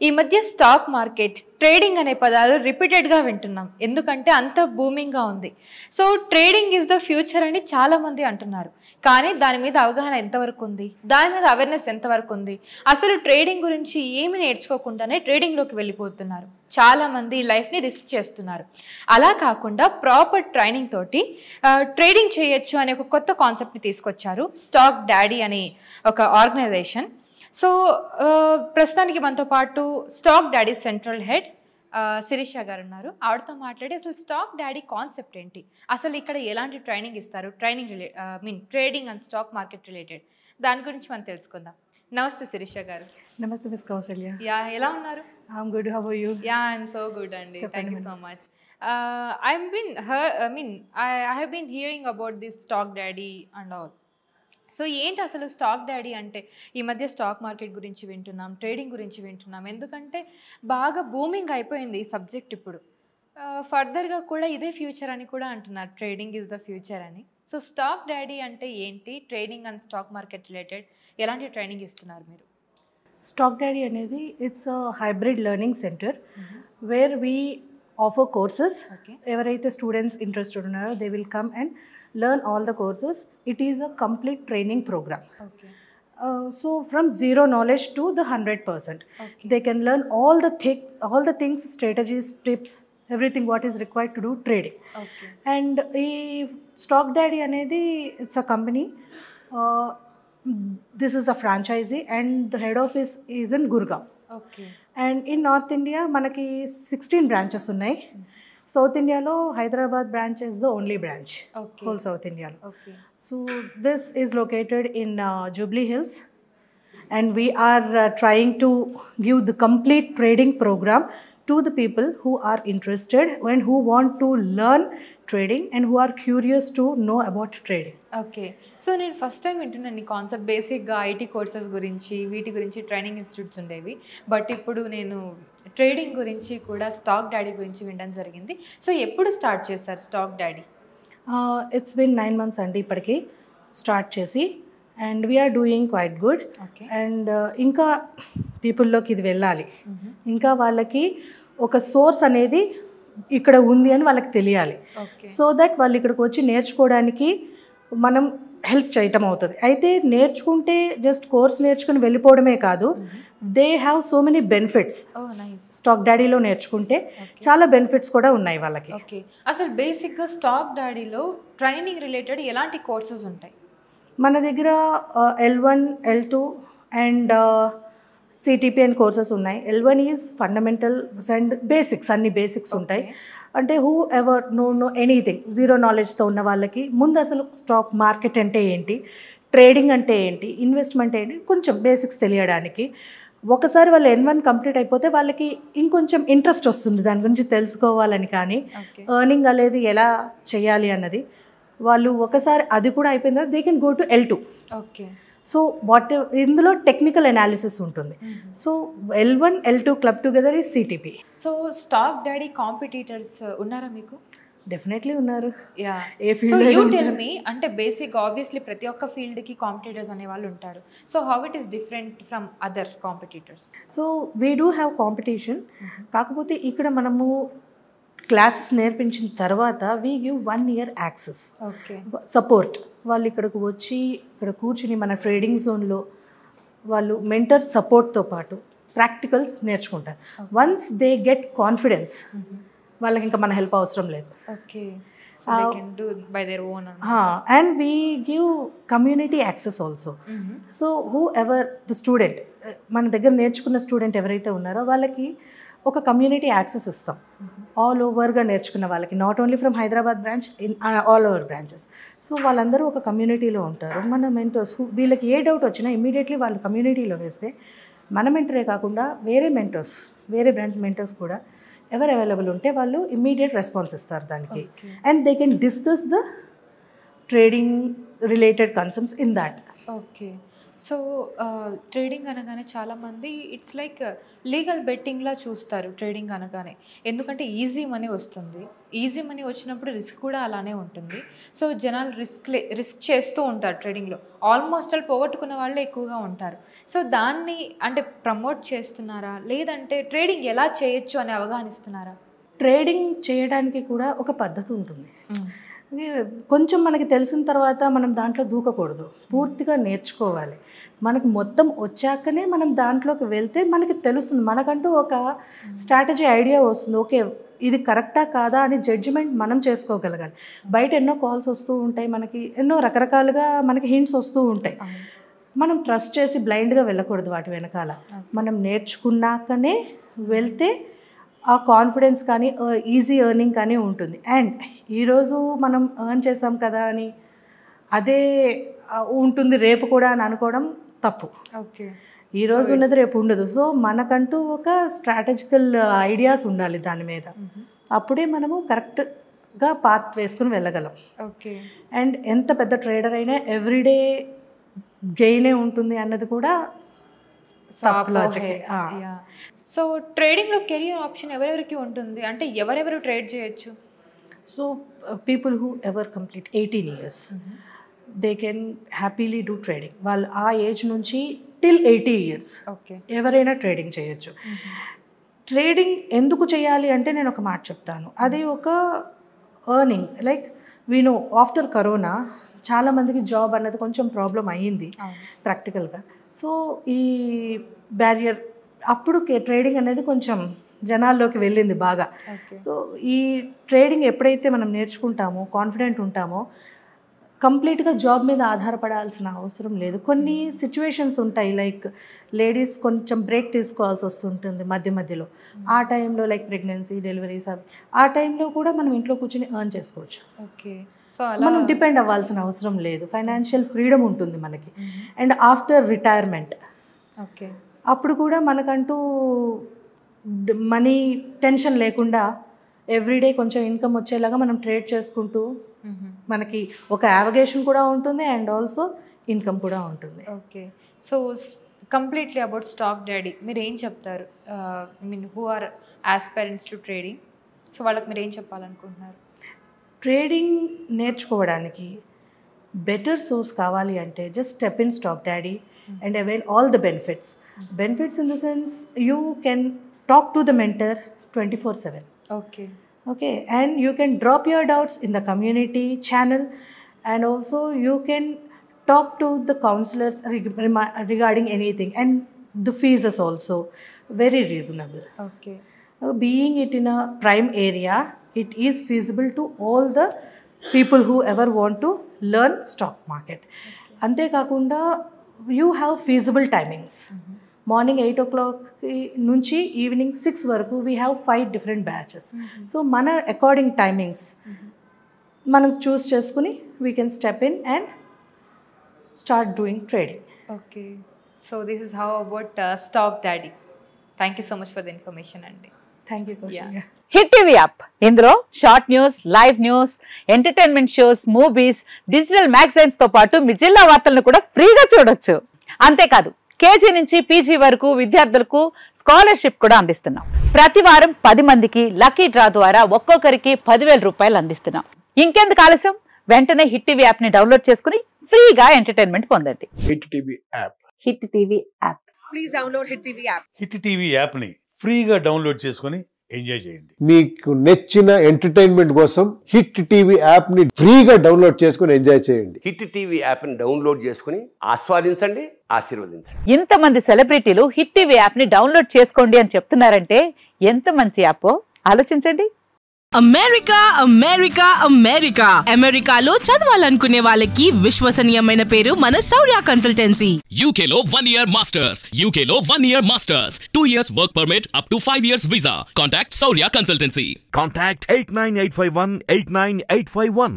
ఈ మధ్య stock market trading అనే పదాలు రిపీటెడ్గా వింటున్నాం. ఎందుకంటే అంత బూమింగ్గా ఉంది. So trading is the future అని చాలామంది అంటున్నారు. కానీ దాని మీద అవగాహన ఎంతవరకు ఉంది, దాని మీద అవేర్నెస్ ఎంతవరకు ఉంది, అసలు ట్రేడింగ్ గురించి ఏమి నేర్చుకోకుండానే ట్రేడింగ్లోకి వెళ్ళిపోతున్నారు. చాలామంది లైఫ్ని రిస్క్ చేస్తున్నారు. అలా కాకుండా ప్రాపర్ ట్రైనింగ్ తోటి ట్రేడింగ్ చేయొచ్చు అనే ఒక కొత్త కాన్సెప్ట్ని తీసుకొచ్చారు స్టాక్ డాడీ అనే ఒక ఆర్గనైజేషన్. సో ప్రస్తుతానికి మనతో పాటు Stock Daddy central head Shirisha గారు ఉన్నారు. ఆవిడతో మాట్లాడి అసలు స్టాక్ డాడీ కాన్సెప్ట్ ఏంటి, అసలు ఇక్కడ ఎలాంటి ట్రైనింగ్ ఇస్తారు, trading and stock market related, దాని గురించి మనం తెలుసుకుందాం. నమస్తే శిరీష గారు. నమస్తే మిస్ కౌసల్య. యా, ఎలా ఉన్నారు? I'm good, how are you? Yeah, I'm so good అండి. Thank you so much. I have been hearing about this stock daddy and all. So ఏంటి అసలు స్టాక్ డాడీ అంటే? ఈ మధ్య స్టాక్ మార్కెట్ గురించి వింటున్నాం, ట్రేడింగ్ గురించి వింటున్నాం. ఎందుకంటే బాగా బూమింగ్ అయిపోయింది ఈ సబ్జెక్ట్. ఇప్పుడు ఫర్దర్గా కూడా ఇదే ఫ్యూచర్ అని కూడా అంటున్నారు, ట్రేడింగ్ ఈజ్ ద ఫ్యూచర్ అని. సో స్టాక్ డాడీ అంటే ఏంటి, trading and stock market related ఎలాంటి ట్రైనింగ్ ఇస్తున్నారు మీరు? స్టాక్ డాడీ అనేది it's a hybrid learning centre where we offer courses. ఎవరైతే స్టూడెంట్స్ ఇంట్రెస్టెడ్ ఉన్నారో they will come and learn all the courses. It is a complete training program. So from zero knowledge to the 100%. They can learn all the things, strategies, tips, everything what is required to do trading. And ఈ stock daddy అనేది it's a company. This is a franchisee and the head office is in Gurgaon. And in north India మనకి 16 branches ఉన్నాయి. South ఇండియాలో Hyderabad branch is the only branch whole south ఇండియాలో. So this is located in Jubilee Hills and we are trying to give the complete trading program to the people who are interested and who want to learn trading and who are curious to know about trading. Okay, so నేను first time వింటున్నాను ఈ concept. బేసిక్గా IT courses గురించి, వీటి గురించి training institutes ఉండేవి. But ఇప్పుడు నేను ట్రేడింగ్ గురించి కూడా, స్టాక్ డాడీ గురించి వినడం జరిగింది. సో ఎప్పుడు స్టార్ట్ చేశారు Stock Daddy? It's been 9 months అండి ఇప్పటికి స్టార్ట్ చేసి. And we are doing quite good. And ఇంకా పీపుల్లోకి ఇది వెళ్ళాలి. ఇంకా వాళ్ళకి ఒక సోర్స్ అనేది ఇక్కడ ఉంది అని వాళ్ళకి తెలియాలి. సో దట్ వాళ్ళు ఇక్కడికి వచ్చి నేర్చుకోవడానికి మనం హెల్ప్ చేయటం అవుతుంది. అయితే నేర్చుకుంటే జస్ట్ కోర్స్ నేర్చుకుని వెళ్ళిపోవడమే కాదు, they have so many benefits. Stock డాడీలో నేర్చుకుంటే చాలా బెనిఫిట్స్ కూడా ఉన్నాయి వాళ్ళకి. ఓకే, అసలు బేసిక్గా స్టాక్ డాడీలో ట్రైనింగ్ రిలేటెడ్ ఎలాంటి కోర్సెస్ ఉంటాయి? మన దగ్గర L1, L2 and CTP and courses ఉన్నాయి. L1 is fundamentals and basics, అన్ని బేసిక్స్ ఉంటాయి. అంటే whoever know anything, zero నాలెడ్జ్తో ఉన్న వాళ్ళకి ముందు అసలు స్టాక్ మార్కెట్ అంటే ఏంటి, ట్రేడింగ్ అంటే ఏంటి, ఇన్వెస్ట్మెంట్ ఏంటి, కొంచెం బేసిక్స్ తెలియడానికి. ఒకసారి వాళ్ళు N1 కంప్లీట్ అయిపోతే వాళ్ళకి ఇంకొంచెం ఇంట్రెస్ట్ వస్తుంది దాని గురించి తెలుసుకోవాలని. కానీ ఎర్నింగ్ అనేది ఎలా చేయాలి అన్నది వాళ్ళు ఒకసారి అది కూడా అయిపోయిన తర్వాత they can go to L2. Okay, so ఇందులో టెక్నికల్ అనాలిసిస్ ఉంటుంది. So L1, L2 club together is CTP. So stock daddy competitors ఉన్నారా మీకు? డెఫినెట్లీ ఉన్నారు. సో యూ టెల్ మీ, అంటే బేసిక్ ఆబ్వియస్లీ ప్రతి ఒక్క ఫీల్డ్కి కాంపిటీటర్స్ అనే వాళ్ళు ఉంటారు. So how it is different from other competitors? So we do have competition. కాకపోతే ఇక్కడ మనము క్లాసెస్ నేర్పించిన తర్వాత we give 1 year access, support. వాళ్ళు ఇక్కడికి వచ్చి ఇక్కడ కూర్చుని మన ట్రేడింగ్ జోన్లో వాళ్ళు మెంటర్ సపోర్ట్తో పాటు ప్రాక్టికల్స్ నేర్చుకుంటారు. వన్స్ దే గెట్ కాన్ఫిడెన్స్, వాళ్ళకి ఇంకా మన హెల్ప్ అవసరం లేదు. And we give community access also. So who ever the student, మన దగ్గర నేర్చుకున్న స్టూడెంట్ ఎవరైతే ఉన్నారో వాళ్ళకి ఒక కమ్యూనిటీ యాక్సెస్ ఇస్తాం. ఆల్ ఓవర్గా నేర్చుకున్న వాళ్ళకి, not only from Hyderabad branch, in all over branches. So వాళ్ళందరూ ఒక కమ్యూనిటీలో ఉంటారు. మన మెంటర్స్, వీళ్ళకి ఏ డౌట్ వచ్చినా ఇమీడియట్లీ వాళ్ళు కమ్యూనిటీలో వేస్తే మన మెంటరే కాకుండా వేరే మెంటర్స్, వేరే బ్రాంచ్ మెంటర్స్ కూడా ఎవరు అవైలబుల్ ఉంటే వాళ్ళు ఇమ్మీడియట్ రెస్పాన్స్ ఇస్తారు దానికి. And they can discuss the trading related concepts in that. Okay, so trading అనగానే చాలామంది ఇట్స్ లైక్ లీగల్ బెట్టింగ్లా చూస్తారు ట్రేడింగ్ అనగానే. ఎందుకంటే ఈజీ మనీ వస్తుంది, ఈజీ మనీ వచ్చినప్పుడు రిస్క్ కూడా అలానే ఉంటుంది. సో జనాలు రిస్క్ చేస్తూ ఉంటారు ట్రేడింగ్లో. ఆల్మోస్ట్ ఆల్ పోగొట్టుకున్న వాళ్ళే ఎక్కువగా ఉంటారు. సో దాన్ని అంటే ప్రమోట్ చేస్తున్నారా, లేదంటే ట్రేడింగ్ ఎలా చేయొచ్చు అని అవగాహనిస్తున్నారా? ట్రేడింగ్ చేయడానికి కూడా ఒక పద్ధతి ఉంటుంది. కొంచెం మనకి తెలిసిన తర్వాత మనం దాంట్లో దూకకూడదు, పూర్తిగా నేర్చుకోవాలి. మనకు మొత్తం వచ్చాకనే మనం దాంట్లోకి వెళ్తే మనకి తెలుస్తుంది, మనకంటూ ఒక స్ట్రాటజీ ఐడియా వస్తుంది. ఓకే, ఇది కరెక్టా కాదా అని జడ్జిమెంట్ మనం చేసుకోగలగాలి. బయట ఎన్నో కాల్స్ వస్తూ ఉంటాయి, మనకి ఎన్నో రకరకాలుగా మనకి హింట్స్ వస్తూ ఉంటాయి. మనం ట్రస్ట్ చేసి బ్లైండ్గా వెళ్ళకూడదు వాటి వెనకాల. మనం నేర్చుకున్నాకనే వెళ్తే ఆ కాన్ఫిడెన్స్ కానీ ఈజీ ఎర్నింగ్ కానీ ఉంటుంది. అండ్ ఈరోజు మనం ఎర్న్ చేసాం కదా అని అదే ఉంటుంది రేపు కూడా అని అనుకోవడం తప్పు. ఓకే, ఈరోజు ఉన్నది రేపు ఉండదు. సో మనకంటూ ఒక స్ట్రాటజికల్ ఐడియాస్ ఉండాలి దాని మీద. అప్పుడే మనము కరెక్ట్గా పాత్ వేసుకుని వెళ్ళగలం. ఓకే. అండ్ ఎంత పెద్ద ట్రేడర్ అయినా ఎవ్రీడే గెయినే ఉంటుంది అన్నది కూడా లాజికే. సో ట్రేడింగ్లో కెరియర్ ఆప్షన్ ఎవరెవరికి ఉంటుంది, అంటే ఎవరెవరు ట్రేడ్ చేయొచ్చు? So people who ever complete 18 years they can happily do trading. వాళ్ళు ఆ ఏజ్ నుంచి టిల్ 80 years ఓకే ఎవరైనా ట్రేడింగ్ చేయొచ్చు. ట్రేడింగ్ ఎందుకు చేయాలి అంటే నేను ఒక మాట చెప్తాను. అది ఒక earning. Like we know after corona చాలామందికి జాబ్ అన్నది కొంచెం ప్రాబ్లం అయ్యింది ప్రాక్టికల్గా. సో ఈ బ్యారియర్ అప్పుడు ట్రేడింగ్ అనేది కొంచెం జనాల్లోకి వెళ్ళింది బాగా. సో ఈ ట్రేడింగ్ ఎప్పుడైతే మనం నేర్చుకుంటామో, కాన్ఫిడెంట్ ఉంటామో, కంప్లీట్గా జాబ్ మీద ఆధారపడాల్సిన అవసరం లేదు. కొన్ని సిచ్యువేషన్స్ ఉంటాయి, లైక్ లేడీస్ కొంచెం బ్రేక్ తీసుకోవాల్సి వస్తుంటుంది మధ్య మధ్యలో. ఆ టైంలో లైక్ ప్రెగ్నెన్సీ, డెలివరీస్, ఆ టైంలో కూడా మనం ఇంట్లో కూర్చొని ఎర్న్ చేసుకోవచ్చు. ఓకే. సో మనం డిపెండ్ అవ్వాల్సిన అవసరం లేదు. ఫైనాన్షియల్ ఫ్రీడమ్ ఉంటుంది మనకి. అండ్ ఆఫ్టర్ రిటైర్మెంట్ ఓకే అప్పుడు కూడా మనకంటూ మనీ టెన్షన్ లేకుండా ఎవ్రీడే కొంచెం ఇన్కమ్ వచ్చేలాగా మనం ట్రేడ్ చేసుకుంటూ మనకి ఒక యావగేషన్ కూడా ఉంటుంది అండ్ ఆల్సో ఇన్కమ్ కూడా ఉంటుంది. Okay. So completely about Stock Daddy మీరు ఏం చెప్తారు? Mean who are aspirants to trading, so వాళ్ళకి మీరు ఏం చెప్పాలనుకుంటున్నారు? ట్రేడింగ్ నేర్చుకోవడానికి బెటర్ సోర్స్ కావాలి అంటే just step in stock daddy and avail all the benefits. Benefits in the sense you can talk to the mentor 24/7. Okay. Okay, and you can drop your doubts in the community channel, and also you can talk to the counselors regarding anything, and the fees is also very reasonable. Okay. Being it in a prime area, it is feasible to all the people who ever want to learn stock market. Ante kakunda you have feasible timings. Morning 8 o'clock nunchi evening 6 varaku we have 5 different batches. So mana according timings manam choose cheskuni we can step in and start doing trading. Okay, so this is how about stock daddy. Thank you so much for the information andi. Thank you Kaushika. Hit TV app, ఇందులో short news, live news, entertainment shows, movies, digital magazines తో పాటు మీ జిల్లా వార్తలను కూడా ఫ్రీగా చూడొచ్చు. అంతేకాదు KG నుంచి పీజీ వరకు విద్యార్థులకు స్కాలర్షిప్ కూడా అందిస్తున్నాం. ప్రతి వారం 10 మందికి లక్కీ డ్రా ద్వారా ఒక్కొక్కరికి 10,000 రూపాయలు అందిస్తున్నాం. ఇంకెందుకు ఆలస్యం, వెంటనే హిట్ టీవీ యాప్ ని డౌన్లోడ్ చేసుకుని ఫ్రీగా ఎంటర్టైన్మెంట్ పొందండి. Hit TV app. Hit TV app. Please download hit TV app. Hit TV app ని ఫ్రీగా డౌన్లోడ్ చేసుకుని ఎంజాయ్ చేయండి. మీకు నచ్చిన ఎంటర్టైన్మెంట్ కోసం హిట్ టీవీ యాప్ ని ఫ్రీగా డౌన్లోడ్ చేసుకుని ఎంజాయ్ చేయండి. హిట్ టీవీ యాప్ ని డౌన్లోడ్ చేసుకుని ఆస్వాదించండి, ఆశీర్వదించండి. ఇంతమంది సెలబ్రిటీలు హిట్ టీవీ యాప్ ని డౌన్లోడ్ చేసుకోండి అని చెప్తున్నారంటే ఎంత మంచి యాప్ ఆలోచించండి. అమెరికా అమెరికా అమెరికా అమెరికాలో చదవాలనుకునే వాళ్ళకి విశ్వసనీయమైన పేరు మన శౌర్య కన్సల్టెన్సీ. UK లో 1 year masters, UK లో 1 year masters, 2 years work permit up to 5 years visa. Contact Saurya Consultancy. Contact 89851 89851.